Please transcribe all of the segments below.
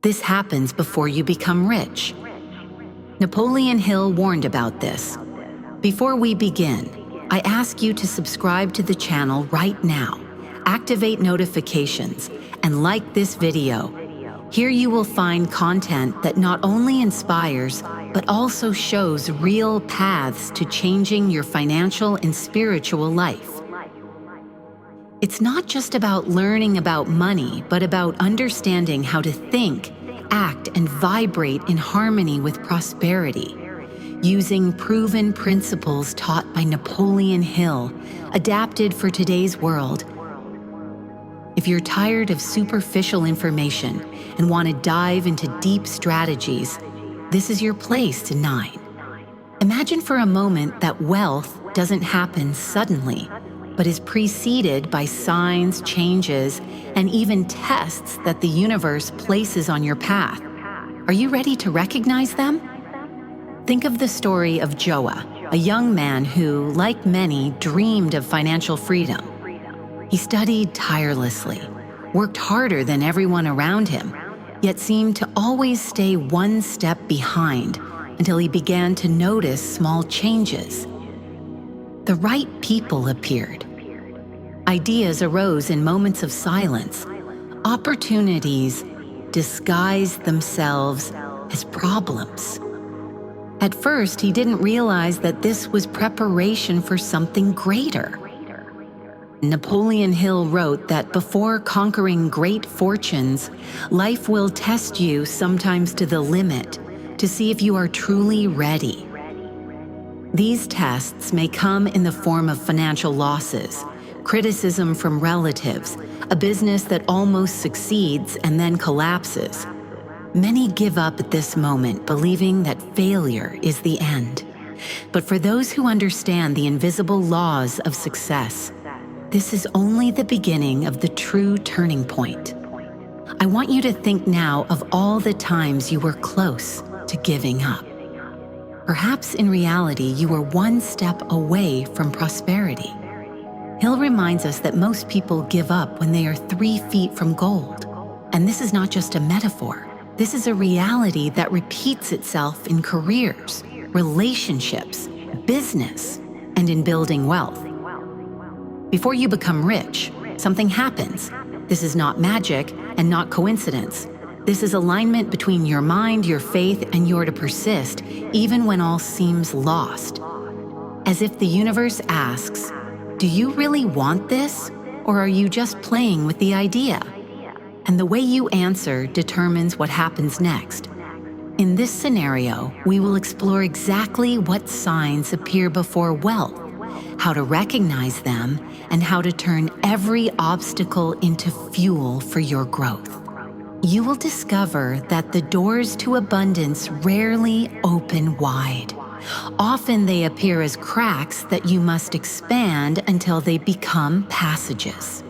This happens before you become rich. Napoleon Hill warned about this. Before we begin, I ask you to subscribe to the channel right now, activate notifications, and like this video. Here you will find content that not only inspires, but also shows real paths to changing your financial and spiritual life. It's not just about learning about money, but about understanding how to think, act, and vibrate in harmony with prosperity, using proven principles taught by Napoleon Hill, adapted for today's world. If you're tired of superficial information and want to dive into deep strategies, this is your place tonight. Imagine for a moment that wealth doesn't happen suddenly, but is preceded by signs, changes, and even tests that the universe places on your path. Are you ready to recognize them? Think of the story of Joa, a young man who, like many, dreamed of financial freedom. He studied tirelessly, worked harder than everyone around him, yet seemed to always stay one step behind until he began to notice small changes. The right people appeared. Ideas arose in moments of silence. Opportunities disguised themselves as problems. At first, he didn't realize that this was preparation for something greater. Napoleon Hill wrote that before conquering great fortunes, life will test you sometimes to the limit to see if you are truly ready. These tests may come in the form of financial losses, criticism from relatives, a business that almost succeeds and then collapses. Many give up at this moment, believing that failure is the end. But for those who understand the invisible laws of success, this is only the beginning of the true turning point. I want you to think now of all the times you were close to giving up. Perhaps in reality, you were one step away from prosperity. Hill reminds us that most people give up when they are 3 feet from gold. And this is not just a metaphor. This is a reality that repeats itself in careers, relationships, business, and in building wealth. Before you become rich, something happens. This is not magic and not coincidence. This is alignment between your mind, your faith, and your to persist, even when all seems lost. As if the universe asks, do you really want this, or are you just playing with the idea? And the way you answer determines what happens next. In this scenario, we will explore exactly what signs appear before wealth, how to recognize them, and how to turn every obstacle into fuel for your growth. You will discover that the doors to abundance rarely open wide. Often they appear as cracks that you must expand until they become passages.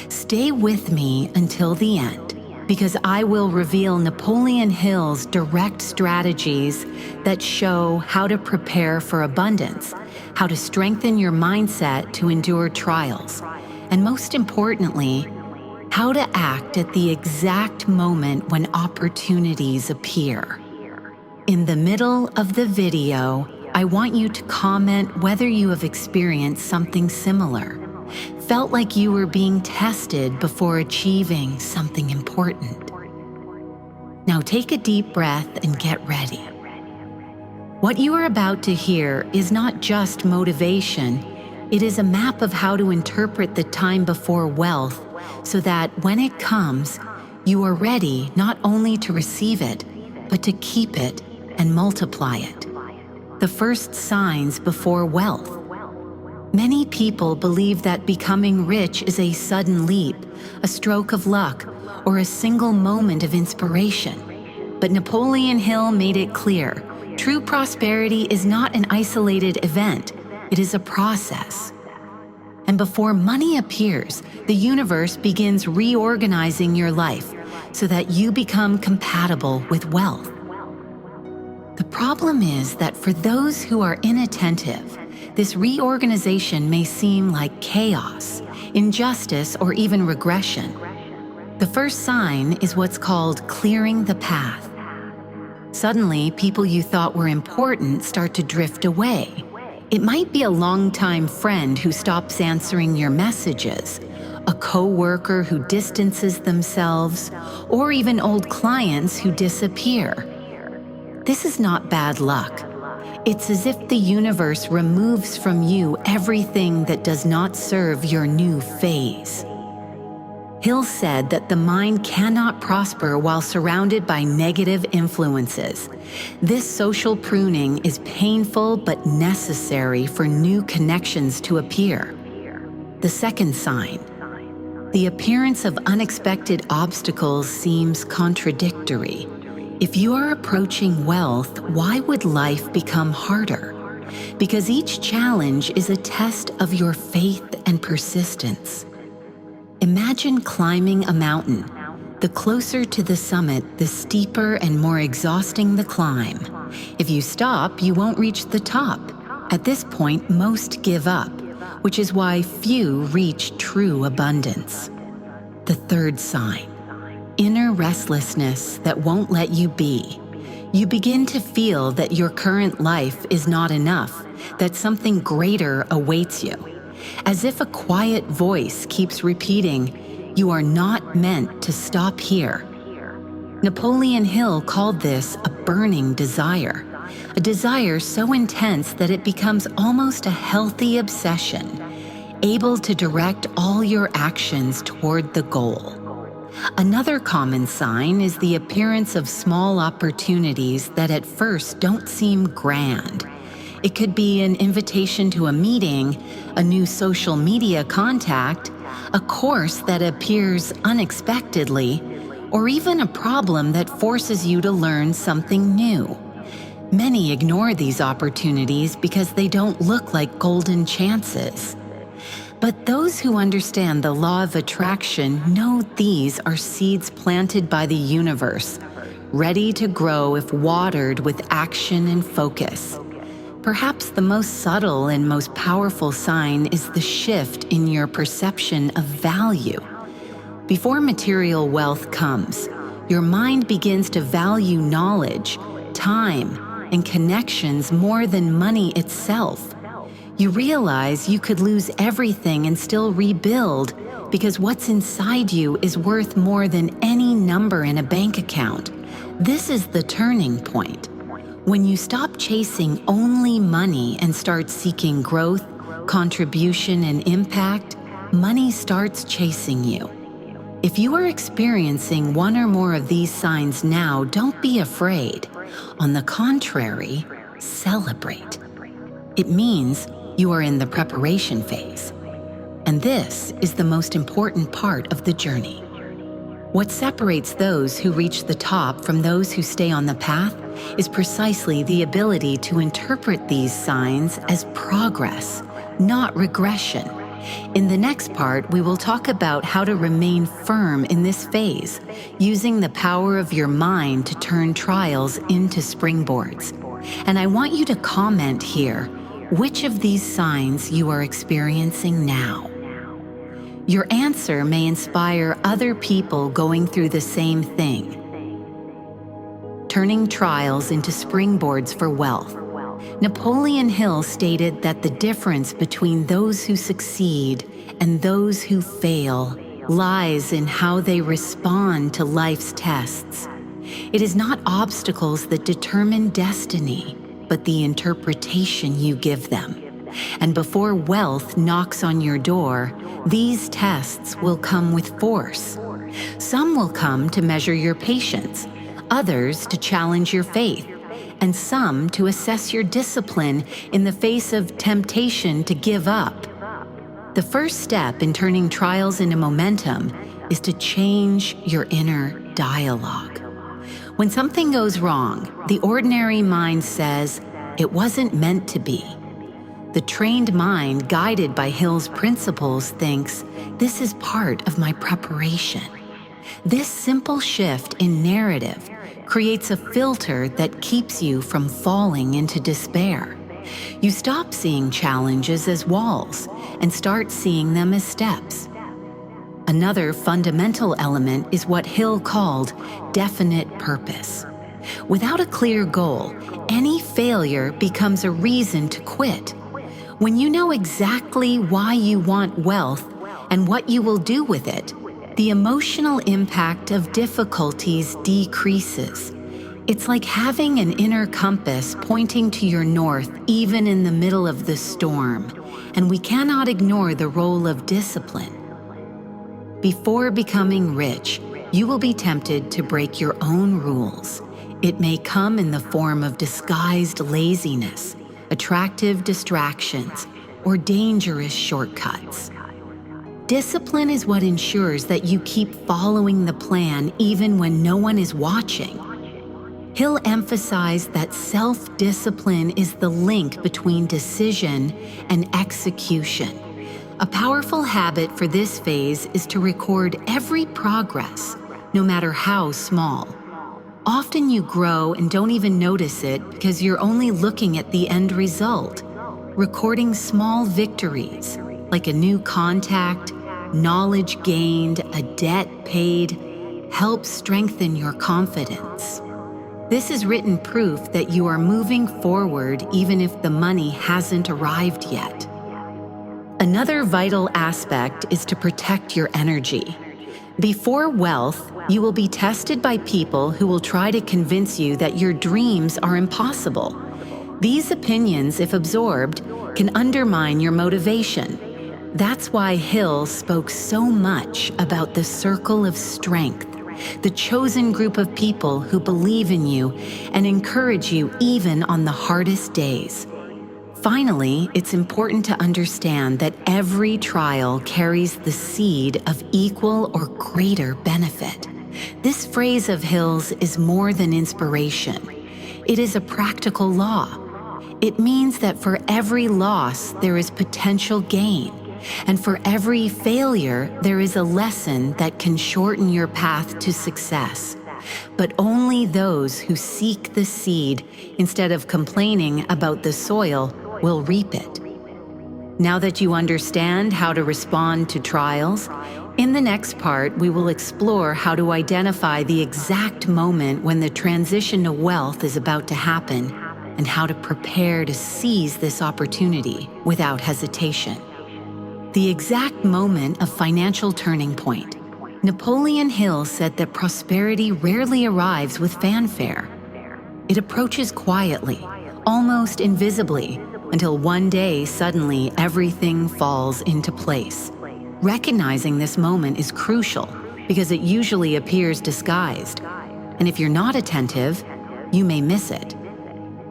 Stay with me until the end, because I will reveal Napoleon Hill's direct strategies that show how to prepare for abundance, how to strengthen your mindset to endure trials, and most importantly, how to act at the exact moment when opportunities appear. In the middle of the video, I want you to comment whether you have experienced something similar, felt like you were being tested before achieving something important. Now take a deep breath and get ready. What you are about to hear is not just motivation, it is a map of how to interpret the time before wealth so that when it comes, you are ready not only to receive it, but to keep it and multiply it. The first signs before wealth. Many people believe that becoming rich is a sudden leap, a stroke of luck, or a single moment of inspiration. But Napoleon Hill made it clear, true prosperity is not an isolated event, it is a process. And before money appears, the universe begins reorganizing your life so that you become compatible with wealth. The problem is that for those who are inattentive, this reorganization may seem like chaos, injustice, or even regression. The first sign is what's called clearing the path. Suddenly, people you thought were important start to drift away. It might be a longtime friend who stops answering your messages, a coworker who distances themselves, or even old clients who disappear. This is not bad luck. It's as if the universe removes from you everything that does not serve your new phase. Hill said that the mind cannot prosper while surrounded by negative influences. This social pruning is painful but necessary for new connections to appear. The second sign. The appearance of unexpected obstacles seems contradictory. If you are approaching wealth, why would life become harder? Because each challenge is a test of your faith and persistence. Imagine climbing a mountain. The closer to the summit, the steeper and more exhausting the climb. If you stop, you won't reach the top. At this point, most give up, which is why few reach true abundance. The third sign. Inner restlessness that won't let you be. You begin to feel that your current life is not enough, that something greater awaits you. As if a quiet voice keeps repeating, "You are not meant to stop here." Napoleon Hill called this a burning desire, a desire so intense that it becomes almost a healthy obsession, able to direct all your actions toward the goal. Another common sign is the appearance of small opportunities that at first don't seem grand. It could be an invitation to a meeting, a new social media contact, a course that appears unexpectedly, or even a problem that forces you to learn something new. Many ignore these opportunities because they don't look like golden chances. But those who understand the law of attraction know these are seeds planted by the universe, ready to grow if watered with action and focus. Perhaps the most subtle and most powerful sign is the shift in your perception of value. Before material wealth comes, your mind begins to value knowledge, time, and connections more than money itself. You realize you could lose everything and still rebuild because what's inside you is worth more than any number in a bank account. This is the turning point. When you stop chasing only money and start seeking growth, contribution, and impact, money starts chasing you. If you are experiencing one or more of these signs now, don't be afraid. On the contrary, celebrate. It means you are in the preparation phase. And this is the most important part of the journey. What separates those who reach the top from those who stay on the path is precisely the ability to interpret these signs as progress, not regression. In the next part, we will talk about how to remain firm in this phase, using the power of your mind to turn trials into springboards. And I want you to comment here which of these signs you are experiencing now. Your answer may inspire other people going through the same thing. Turning trials into springboards for wealth. Napoleon Hill stated that the difference between those who succeed and those who fail lies in how they respond to life's tests. It is not obstacles that determine destiny, but the interpretation you give them. And before wealth knocks on your door, these tests will come with force. Some will come to measure your patience, others to challenge your faith, and some to assess your discipline in the face of temptation to give up. The first step in turning trials into momentum is to change your inner dialogue. When something goes wrong, the ordinary mind says, "It wasn't meant to be." The trained mind, guided by Hill's principles, thinks, "This is part of my preparation." This simple shift in narrative creates a filter that keeps you from falling into despair. You stop seeing challenges as walls and start seeing them as steps. Another fundamental element is what Hill called definite purpose. Without a clear goal, any failure becomes a reason to quit. When you know exactly why you want wealth and what you will do with it, the emotional impact of difficulties decreases. It's like having an inner compass pointing to your north even in the middle of the storm, and we cannot ignore the role of discipline. Before becoming rich, you will be tempted to break your own rules. It may come in the form of disguised laziness, attractive distractions, or dangerous shortcuts. Discipline is what ensures that you keep following the plan even when no one is watching. Hill emphasized that self-discipline is the link between decision and execution. A powerful habit for this phase is to record every progress, no matter how small. Often you grow and don't even notice it because you're only looking at the end result. Recording small victories, like a new contact, knowledge gained, a debt paid, helps strengthen your confidence. This is written proof that you are moving forward even if the money hasn't arrived yet. Another vital aspect is to protect your energy. Before wealth, you will be tested by people who will try to convince you that your dreams are impossible. These opinions, if absorbed, can undermine your motivation. That's why Hill spoke so much about the circle of strength, the chosen group of people who believe in you and encourage you even on the hardest days. Finally, it's important to understand that every trial carries the seed of equal or greater benefit. This phrase of Hill's is more than inspiration. It is a practical law. It means that for every loss, there is potential gain. And for every failure, there is a lesson that can shorten your path to success. But only those who seek the seed instead of complaining about the soil will reap it. Now that you understand how to respond to trials, in the next part we will explore how to identify the exact moment when the transition to wealth is about to happen and how to prepare to seize this opportunity without hesitation. The exact moment of financial turning point. Napoleon Hill said that prosperity rarely arrives with fanfare. It approaches quietly, almost invisibly, until one day suddenly everything falls into place. Recognizing this moment is crucial because it usually appears disguised, and if you're not attentive, you may miss it.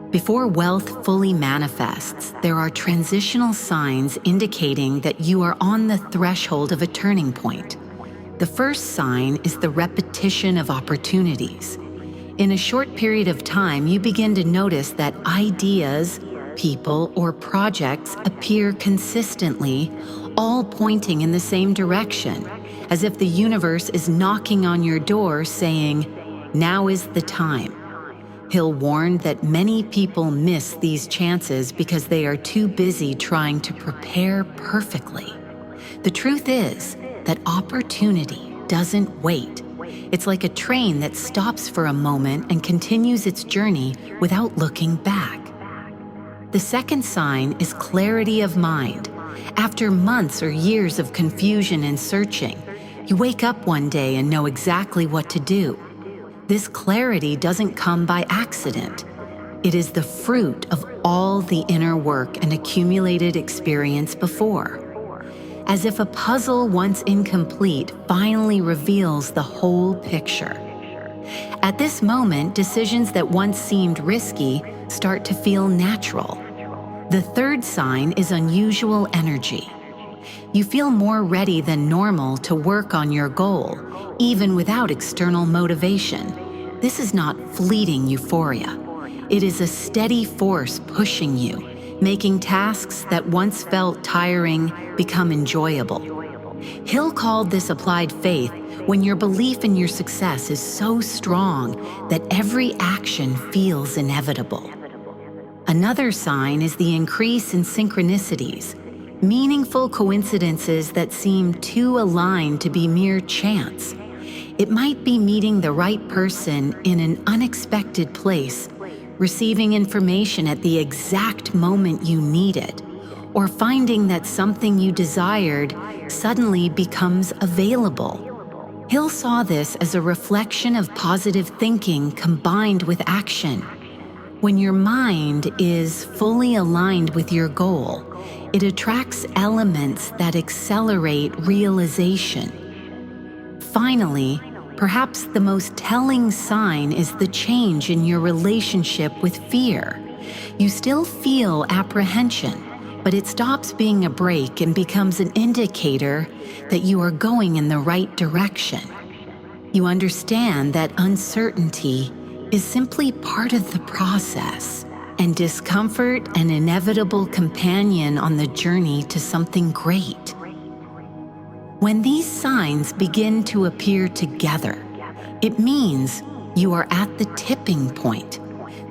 Before wealth fully manifests, there are transitional signs indicating that you are on the threshold of a turning point. The first sign is the repetition of opportunities. In a short period of time, you begin to notice that ideas, people, or projects appear consistently, all pointing in the same direction, as if the universe is knocking on your door saying, "Now is the time." Hill warned that many people miss these chances because they are too busy trying to prepare perfectly. The truth is that opportunity doesn't wait. It's like a train that stops for a moment and continues its journey without looking back. The second sign is clarity of mind. After months or years of confusion and searching, you wake up one day and know exactly what to do. This clarity doesn't come by accident. It is the fruit of all the inner work and accumulated experience before. As if a puzzle once incomplete finally reveals the whole picture. At this moment, decisions that once seemed risky start to feel natural. The third sign is unusual energy. You feel more ready than normal to work on your goal, even without external motivation. This is not fleeting euphoria. It is a steady force pushing you, making tasks that once felt tiring become enjoyable. Hill called this applied faith when your belief in your success is so strong that every action feels inevitable. Another sign is the increase in synchronicities. Meaningful coincidences that seem too aligned to be mere chance. It might be meeting the right person in an unexpected place, receiving information at the exact moment you need it, or finding that something you desired suddenly becomes available. Hill saw this as a reflection of positive thinking combined with action. When your mind is fully aligned with your goal, it attracts elements that accelerate realization. Finally, perhaps the most telling sign is the change in your relationship with fear. You still feel apprehension, but it stops being a break and becomes an indicator that you are going in the right direction. You understand that uncertainty is simply part of the process, and discomfort an inevitable companion on the journey to something great. When these signs begin to appear together, it means you are at the tipping point,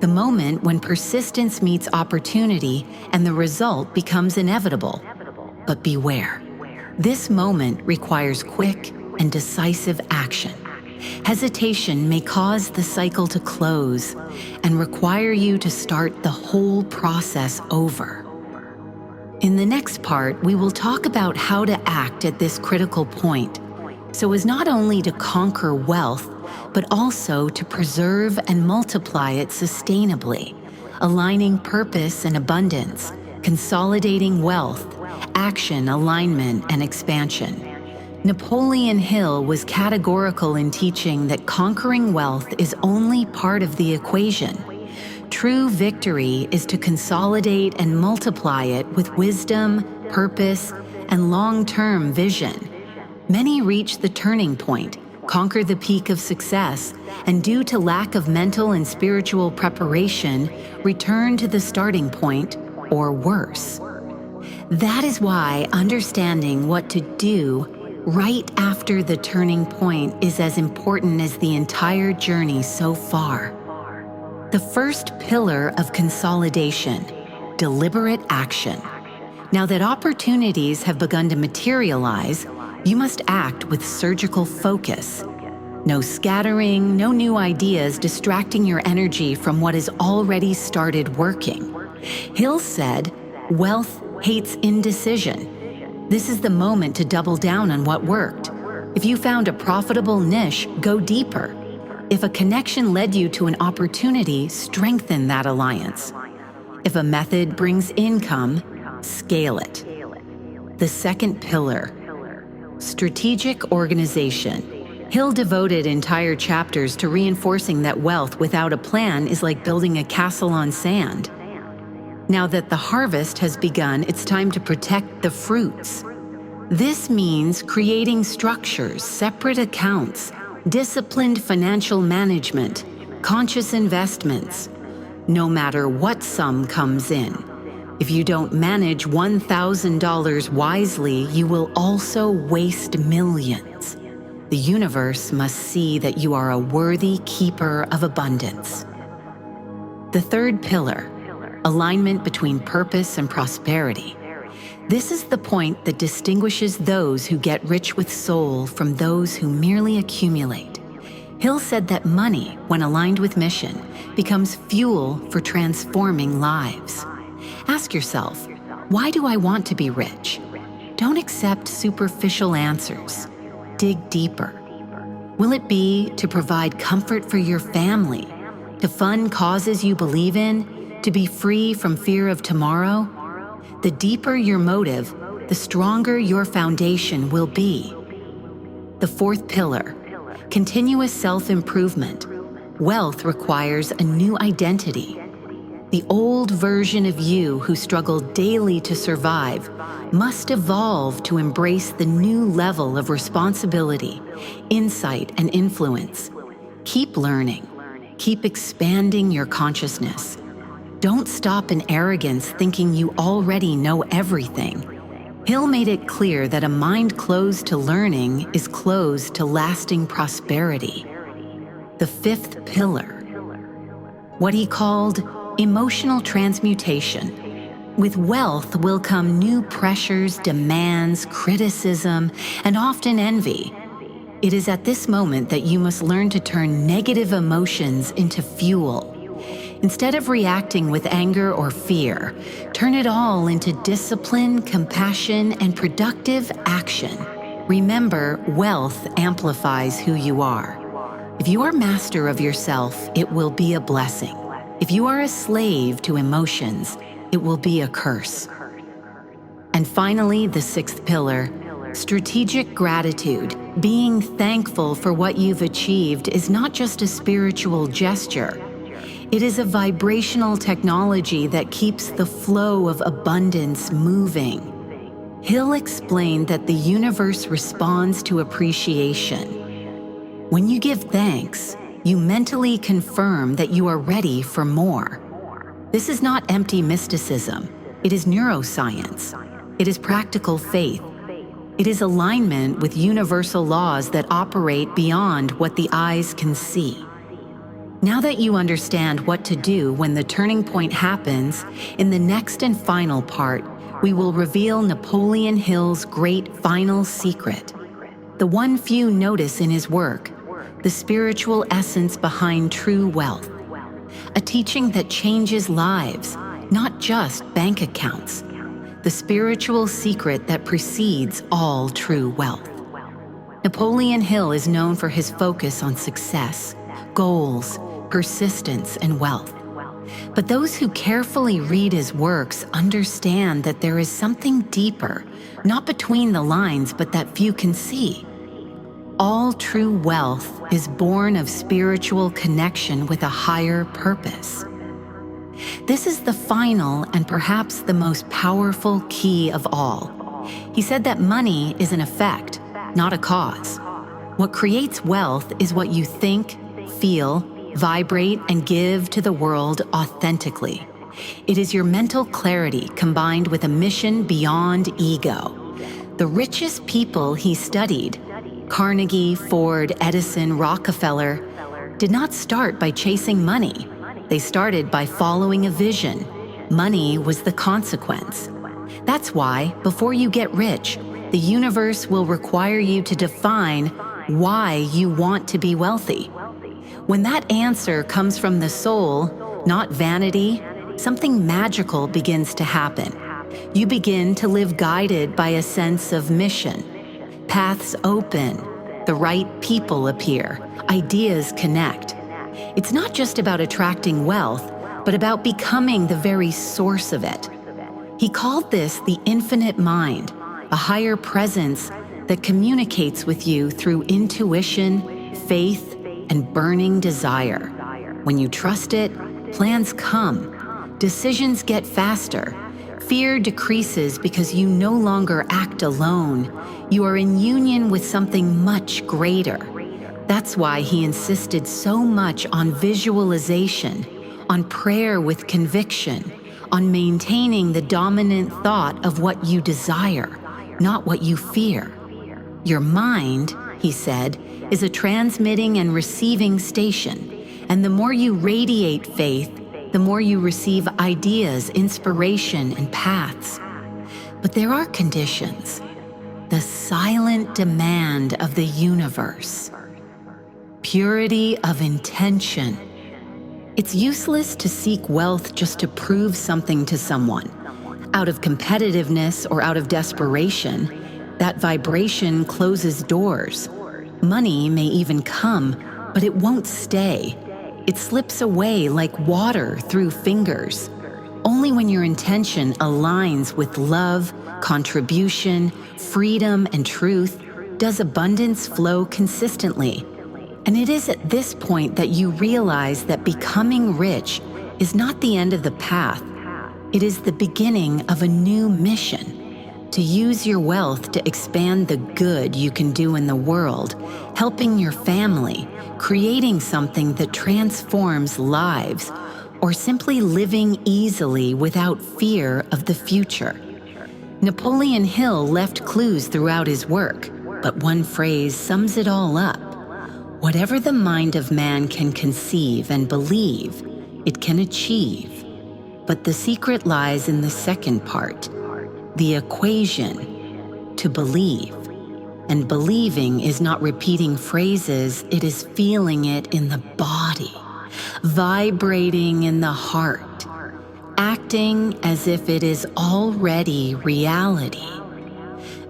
the moment when persistence meets opportunity and the result becomes inevitable. But beware, this moment requires quick and decisive action. Hesitation may cause the cycle to close and require you to start the whole process over. In the next part, we will talk about how to act at this critical point, so as not only to conquer wealth, but also to preserve and multiply it sustainably, aligning purpose and abundance, consolidating wealth, action, alignment, and expansion. Napoleon Hill was categorical in teaching that conquering wealth is only part of the equation. True victory is to consolidate and multiply it with wisdom, purpose, and long-term vision. Many reach the turning point, conquer the peak of success, and due to lack of mental and spiritual preparation, return to the starting point, or worse. That is why understanding what to do right after the turning point is as important as the entire journey so far. The first pillar of consolidation, deliberate action. Now that opportunities have begun to materialize, you must act with surgical focus. No scattering, no new ideas distracting your energy from what has already started working. Hill said, "Wealth hates indecision." This is the moment to double down on what worked. If you found a profitable niche, go deeper. If a connection led you to an opportunity, strengthen that alliance. If a method brings income, scale it. The second pillar, strategic organization. Hill devoted entire chapters to reinforcing that wealth without a plan is like building a castle on sand. Now that the harvest has begun, it's time to protect the fruits. This means creating structures, separate accounts, disciplined financial management, conscious investments. No matter what sum comes in, if you don't manage $1,000 wisely, you will also waste millions. The universe must see that you are a worthy keeper of abundance. The third pillar, alignment between purpose and prosperity. This is the point that distinguishes those who get rich with soul from those who merely accumulate. Hill said that money, when aligned with mission, becomes fuel for transforming lives. Ask yourself, why do I want to be rich? Don't accept superficial answers. Dig deeper. Will it be to provide comfort for your family, to fund causes you believe in, to be free from fear of tomorrow? The deeper your motive, the stronger your foundation will be. The fourth pillar, continuous self-improvement. Wealth requires a new identity. The old version of you who struggled daily to survive must evolve to embrace the new level of responsibility, insight, and influence. Keep learning. Keep expanding your consciousness. Don't stop in arrogance thinking you already know everything. Hill made it clear that a mind closed to learning is closed to lasting prosperity. The fifth pillar, what he called emotional transmutation. With wealth will come new pressures, demands, criticism, and often envy. It is at this moment that you must learn to turn negative emotions into fuel. Instead of reacting with anger or fear, turn it all into discipline, compassion, and productive action. Remember, wealth amplifies who you are. If you are master of yourself, it will be a blessing. If you are a slave to emotions, it will be a curse. And finally, the sixth pillar, strategic gratitude. Being thankful for what you've achieved is not just a spiritual gesture. It is a vibrational technology that keeps the flow of abundance moving. Hill explained that the universe responds to appreciation. When you give thanks, you mentally confirm that you are ready for more. This is not empty mysticism. It is neuroscience. It is practical faith. It is alignment with universal laws that operate beyond what the eyes can see. Now that you understand what to do when the turning point happens, in the next and final part, we will reveal Napoleon Hill's great final secret, the one few notice in his work, the spiritual essence behind true wealth, a teaching that changes lives, not just bank accounts, the spiritual secret that precedes all true wealth. Napoleon Hill is known for his focus on success, goals, persistence, and wealth. But those who carefully read his works understand that there is something deeper, not between the lines, but that few can see. All true wealth is born of spiritual connection with a higher purpose. This is the final and perhaps the most powerful key of all. He said that money is an effect, not a cause. What creates wealth is what you think, feel, vibrate, and give to the world authentically. It is your mental clarity combined with a mission beyond ego. The richest people he studied, Carnegie, Ford, Edison, Rockefeller, did not start by chasing money. They started by following a vision. Money was the consequence. That's why, before you get rich, the universe will require you to define why you want to be wealthy. When that answer comes from the soul, not vanity, something magical begins to happen. You begin to live guided by a sense of mission. Paths open, the right people appear, ideas connect. It's not just about attracting wealth, but about becoming the very source of it. He called this the infinite mind, a higher presence that communicates with you through intuition, faith, and burning desire. When you trust it, plans come, decisions get faster, fear decreases because you no longer act alone. You are in union with something much greater. That's why he insisted so much on visualization, on prayer with conviction, on maintaining the dominant thought of what you desire, not what you fear. Your mind, he said, is a transmitting and receiving station, and the more you radiate faith, the more you receive ideas, inspiration, and paths. But there are conditions. The silent demand of the universe. Purity of intention. It's useless to seek wealth just to prove something to someone. Out of competitiveness or out of desperation, that vibration closes doors. Money may even come, but it won't stay. It slips away like water through fingers. Only when your intention aligns with love, contribution, freedom, and truth does abundance flow consistently. And it is at this point that you realize that becoming rich is not the end of the path. It is the beginning of a new mission. To use your wealth to expand the good you can do in the world, helping your family, creating something that transforms lives, or simply living easily without fear of the future. Napoleon Hill left clues throughout his work, but one phrase sums it all up. Whatever the mind of man can conceive and believe, it can achieve. But the secret lies in the second part, the equation, to believe. And believing is not repeating phrases, it is feeling it in the body, vibrating in the heart, acting as if it is already reality.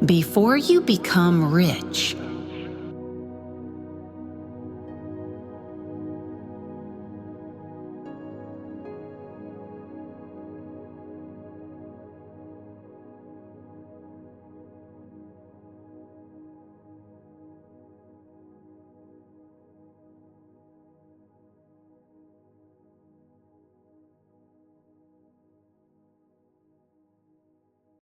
Before you become rich,